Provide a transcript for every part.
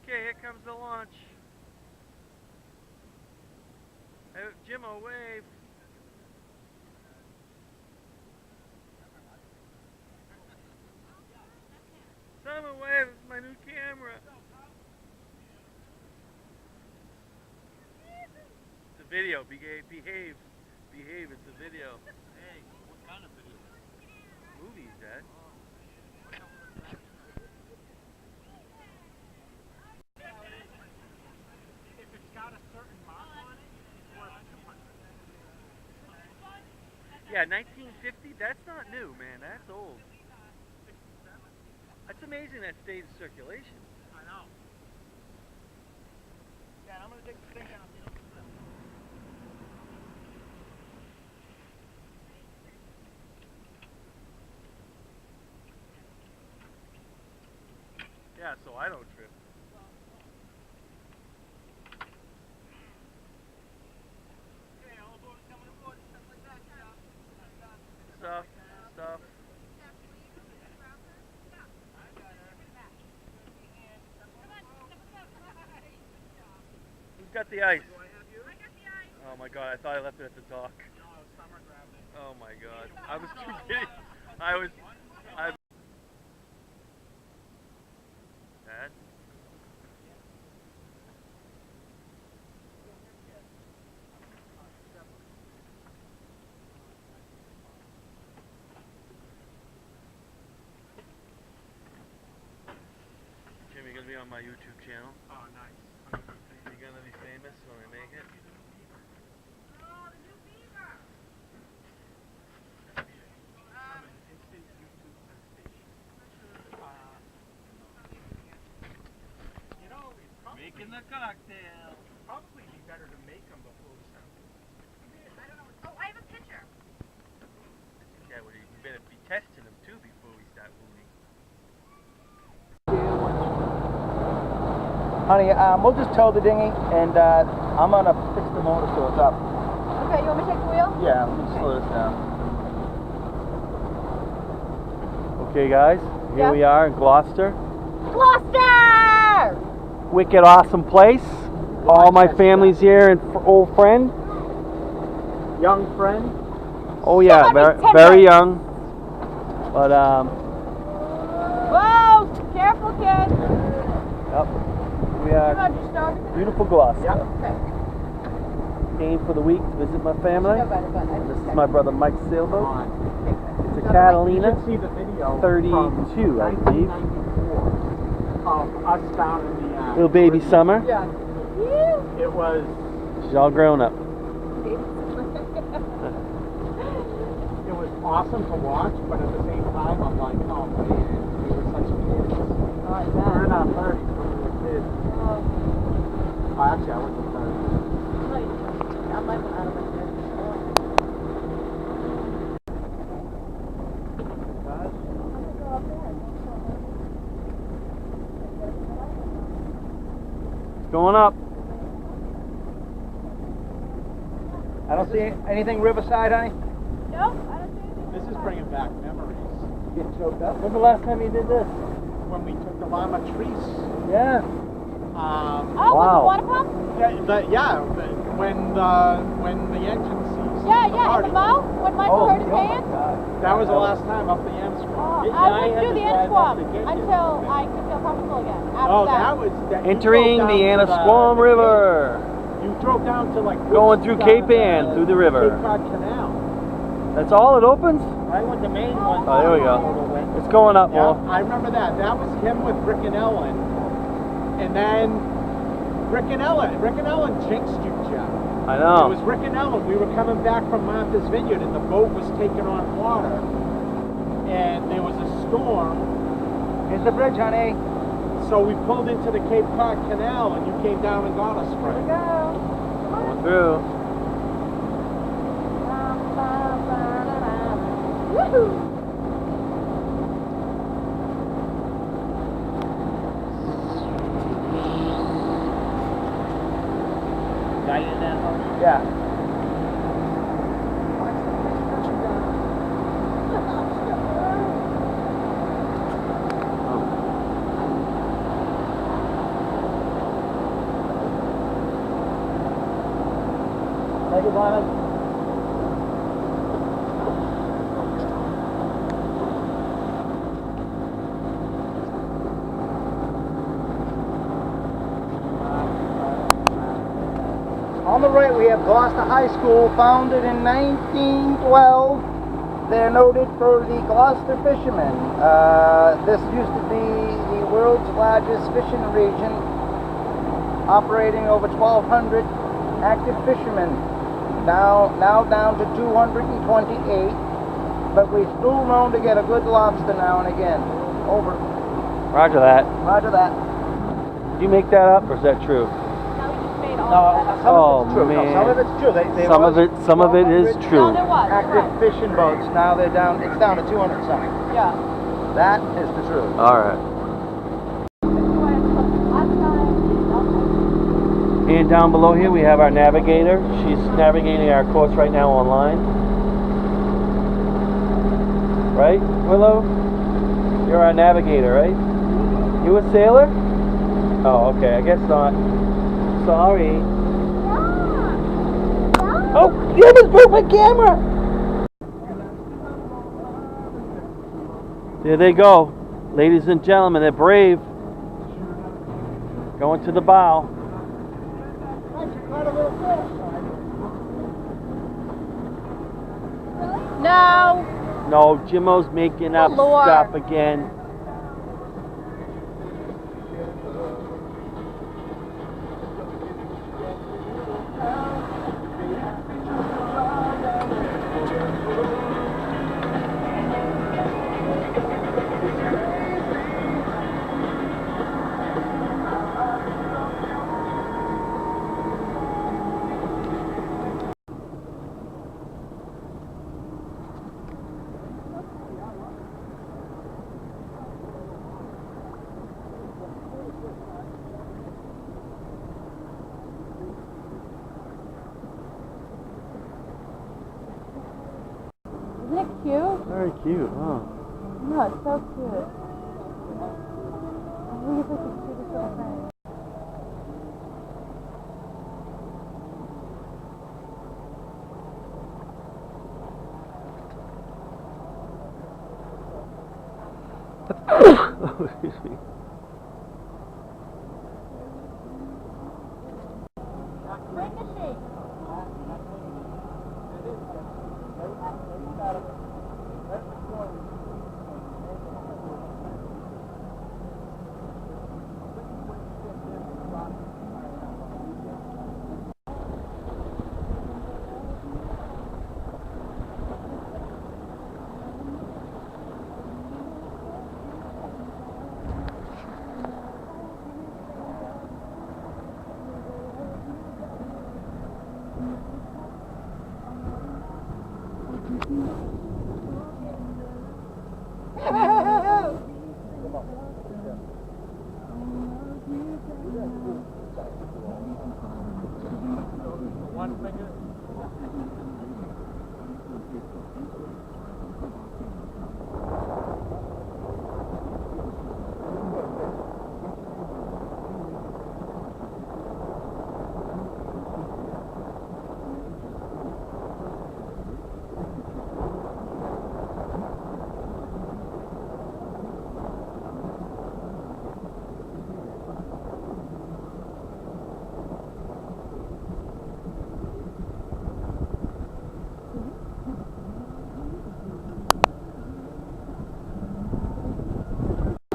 Okay, here comes the launch. Jim, a wave. Summer wave, this is my new camera. It's a video, behave, it's a video. Hey, what kind of video? Movies, Dad. If it's got a certain mark on it, it's worth 200. Yeah, 1950, that's not new, man, that's old. That's amazing that stayed in circulation. I know. Yeah, I'm going to take the thing down. Yeah, so I don't trip. Stuff. Who's got the ice? Oh my god, I thought I left it at the dock. Oh my god. I was too busy. Dad? Jim, you're gonna be on my YouTube channel. Oh, nice. You're gonna be famous when I make it. Making the cocktail. Probably be better to make them before we start. I don't know. Oh, I have a picture. Yeah, well, you better be testing them too before we start moving. Honey, we'll just tow the dinghy, and I'm gonna fix the motor so it's up. Okay, you want me to take the wheel? Yeah, let me slow this down. Okay, guys, here we are in Gloucester. Gloucester! Wicked awesome place. All my family's here and old friend. Young friend. Oh yeah, very young. But Whoa! Careful, kid. Yep. We are beautiful Gloucester. Yep. Okay. Came for the week to visit my family. No better, but I This is my brother Mike's sailboat. Okay, good. It's a Catalina You should see the video 32, I believe. Of us down in the Little baby Summer. Yeah. It was She's all grown up. it was awesome to watch, but at the same time I'm like, oh man, we were such kids. Oh, I We were in bet. our 30s when we were kids. Oh, Actually, I wasn't 30. no, you didn't. I might have been out of my head. Going up. I don't see anything Riverside, honey. No, I don't see anything. This is bringing back memories. Getting choked up. When's the last time you did this? When we took the Lama trees. Yeah. Oh, Wow. with the water pump? When the engine ceased. Yeah, the yeah, party. in the mow? When Michael hurt his hand? That was the last time up the end swamp. Oh, I wouldn't do the end swamp until I could feel comfortable again. After that. was you Entering drove the down to Anasquam River. You drove down to like Going through Cape Ann, through the river. Cape Cod Canal. That's all it opens? I went to Maine one. Oh, there we go. It's going up Yeah, more. I remember that. That was him with Rick and Ellen. And then Rick and Ellen jinxed you, Jeff. I It know. was Rick and Ellen. We were coming back from Martha's Vineyard and the boat was taking on water. And there was a storm. Here's the bridge, honey. So we pulled into the Cape Cod Canal and you came down and got us, Frank. Going through. Woohoo! Got you in that house? Yeah. Thank you, Simon. On the right, we have Gloucester High School, founded in 1912. They're noted for the Gloucester fishermen. This used to be the world's largest fishing region, operating over 1,200 active fishermen. Now down to 228, but we're still known to get a good lobster now and again. Over. Roger that. Roger that. Did you make that up, or is that true? Some of it's true. Some of it is true. No, there was. Active Correct. fishing boats. Now they're down. It's down to 200 something. Yeah. That is the truth. All right. And down below here we have our navigator. She's navigating our course right now online. Right, Willow? You're our navigator, right? You a sailor? Oh, okay. I guess not. Sorry. Oh, you almost broke my camera! There they go. Ladies and gentlemen, they're brave. Going to the bow. No. No, Jimmo's making up Lord. stuff again. Isn't it cute? Very cute, huh? No, it's so cute. I think it's like the cutest little thing. Oh, excuse me. Ricochet.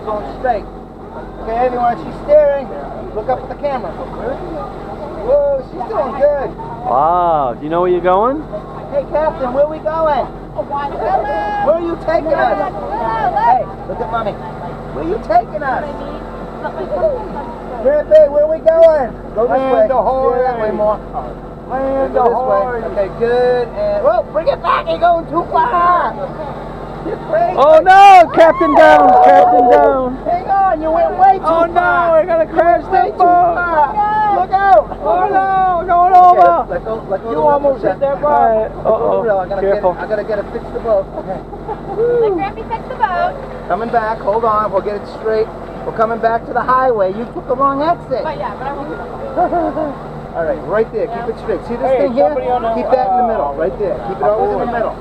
On straight. Okay, everyone, she's steering. Look up at the camera. Whoa, she's doing good. Wow, do you know where you're going? Hey, Captain, where are we going? Where are you taking us? Hey, look at Mommy. Where are you taking us? Grandpa, where are we going? Go this way. Yeah, that way more. Land go this way. Okay, good. And whoa, bring it back. You're going too far. You're crazy. Oh no, Captain down, Captain down. Hang on, you went way too far. Oh no, we're gonna crash Way that too boat. far. Look out. Oh no, going Okay, over. let go You almost hit that boat. Careful. I gotta get it fix the boat. Okay. Let Grampy fix the boat. Coming back, hold on, we'll get it straight. We're coming back to the highway. You took the wrong exit. But yeah, but I won't do that. All right, right there. Keep it straight. See this Hey, thing here? somebody on the- Keep that in the middle, right there. Keep it always in the middle.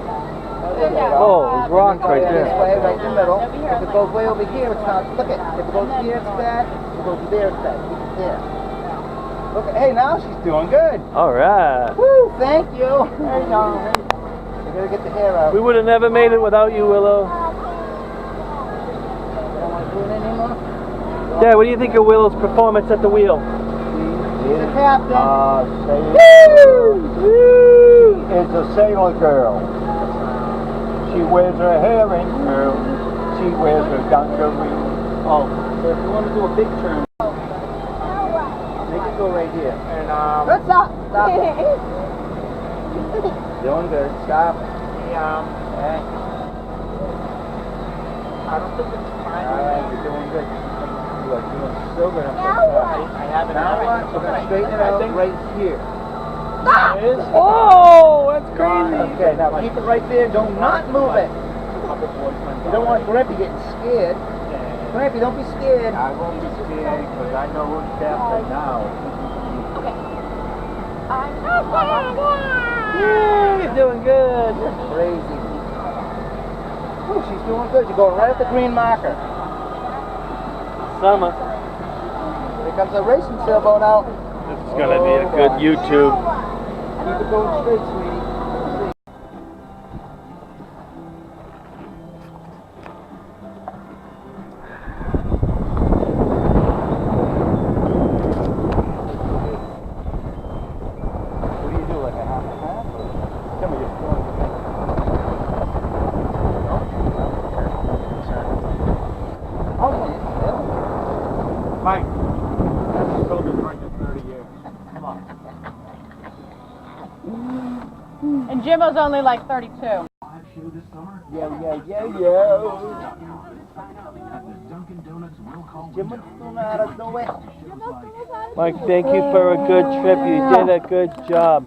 Oh, there's rocks right This there. way, right in the middle. If it goes way over here, it's not. Look at. If it goes here, it's bad. If it goes there, it's bad. Keep it there. Look at. Hey, now she's doing good. All right. Woo! Thank you. There you go. We gotta get the hair out. We would have never made it without you, Willow. Don't want to do it anymore. Dad, what do you think of Willow's performance at the wheel? She's a captain. Is a sailor girl. She wears her hair in curls. She wears her dungaree. Oh, so if you want to do a big turn, make it go right here. And Let's stop. Stop it. Doing good. Stop. the, Okay. I don't think it's fine. All right, you're doing good. You are doing so good. I haven't. Now what? We're gonna straighten it out right here. Oh, that's crazy. Okay, now keep it right there. Do not move it. You don't want Grampy getting scared. Grampy, don't be scared. I won't be scared because I know who's captain now. Yeah, you're doing good. Crazy. Oh, she's doing good. You're going right at the green marker. Summer. Here comes a racing sailboat out. This is gonna be a good YouTube. Keep it going straight, sweetie. What do you do, like a half and half? Or? Tell me, just going. Mike, that's still been running 30 years. Come on. And Jimbo's only like 32. Yeah. Jim, what's going on out of the way? Mike, thank you for a good trip. You did a good job.